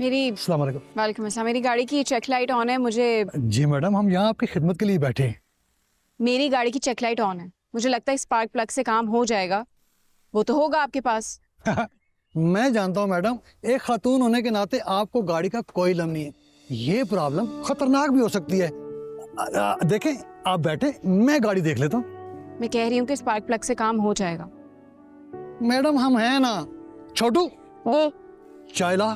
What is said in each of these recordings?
मेरी अस्सलाम वालेकुम। वालेकुम अस्सलाम। मेरी गाड़ी की चेक लाइट ऑन है। मुझे जी मैडम, हम यहाँ आपकी खिदमत के लिए बैठे हैं। मेरी गाड़ी की चेक लाइट ऑन है। मुझे लगता है स्पार्क प्लग से काम हो जाएगा। वो तो होगा आपके पास। मैं जानता हूँ मैडम, एक खातून होने के नाते आपको गाड़ी का कोई इल्म नहीं है। ये प्रॉब्लम खतरनाक भी हो सकती है। देखें, आप बैठे, मैं गाड़ी देख लेता हूँ। मैं कह रही हूँ कि स्पार्क प्लग से काम हो जाएगा। मैडम हम हैं ना। छोटू जी चाय ला।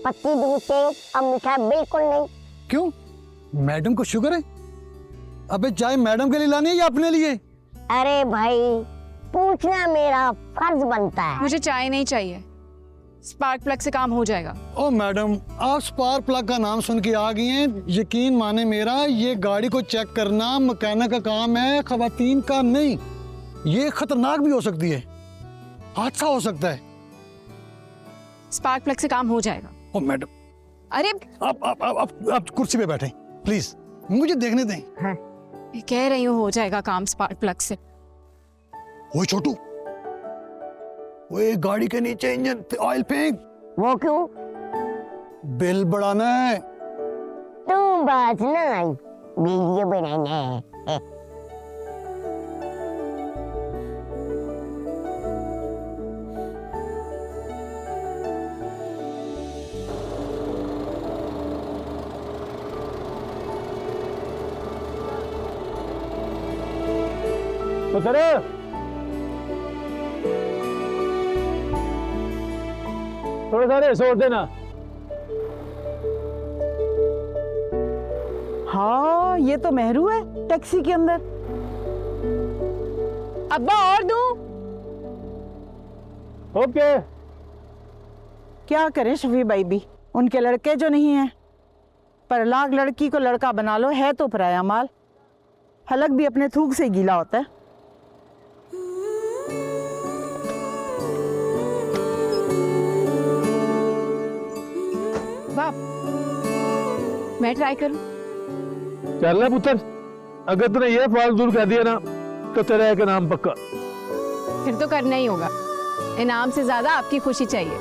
पत्ती दूध तेज अब मीठा बिल्कुल नहीं। क्यों, मैडम को शुगर है? अबे चाय मैडम के लिए लानी है या अपने लिए? अरे भाई पूछना मेरा फर्ज बनता है। मुझे चाय नहीं चाहिए। स्पार्क प्लग से काम हो जाएगा। ओ मैडम, आप स्पार्क प्लग का नाम सुन के आ गई हैं। यकीन माने मेरा, ये गाड़ी को चेक करना मैकेनिक का काम है, खवातीन का नहीं। ये खतरनाक भी हो सकती है, हादसा हो सकता है। स्पार्क प्लग से काम हो जाएगा। ओ मैडम, अरे आप कुर्सी पे बैठे प्लीज, मुझे देखने दें। मैं कह रही हूँ हो जाएगा काम स्पार्क प्लग से। ओए छोटू, ओए गाड़ी के नीचे इंजन ऑयल फेंक। वो क्यों? बिल बढ़ाना है। तू बात ना आई, वीडियो बनाना है। पुत्र थोड़े सारे सोच देना। हाँ ये तो मेहरू है टैक्सी के अंदर। अब्बा और दूं? ओके। क्या करें शफी भाई भी, उनके लड़के जो नहीं हैं, पर लाख लड़की को लड़का बना लो, है तो पराया माल। हलक भी अपने थूक से गीला होता है। बाप, मैं ट्राई करूं? चल ले पुत्र, अगर तूने ये फाल दूर कर दिया ना तो तेरा एक नाम पक्का। फिर तो करना ही होगा। इनाम से ज्यादा आपकी खुशी चाहिए।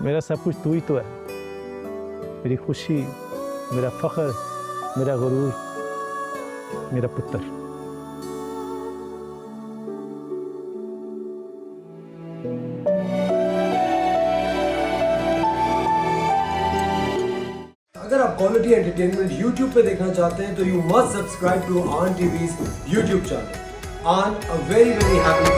मेरा सब कुछ तू ही तो है। मेरी खुशी, मेरा फख्र, मेरा गुरूर, मेरा पुत्र। अगर आप क्वालिटी एंटरटेनमेंट YouTube पे देखना चाहते हैं तो यू मस्ट सब्सक्राइब टू आन टीवीज़ YouTube चैनल। आन, अ वेरी हैप्पी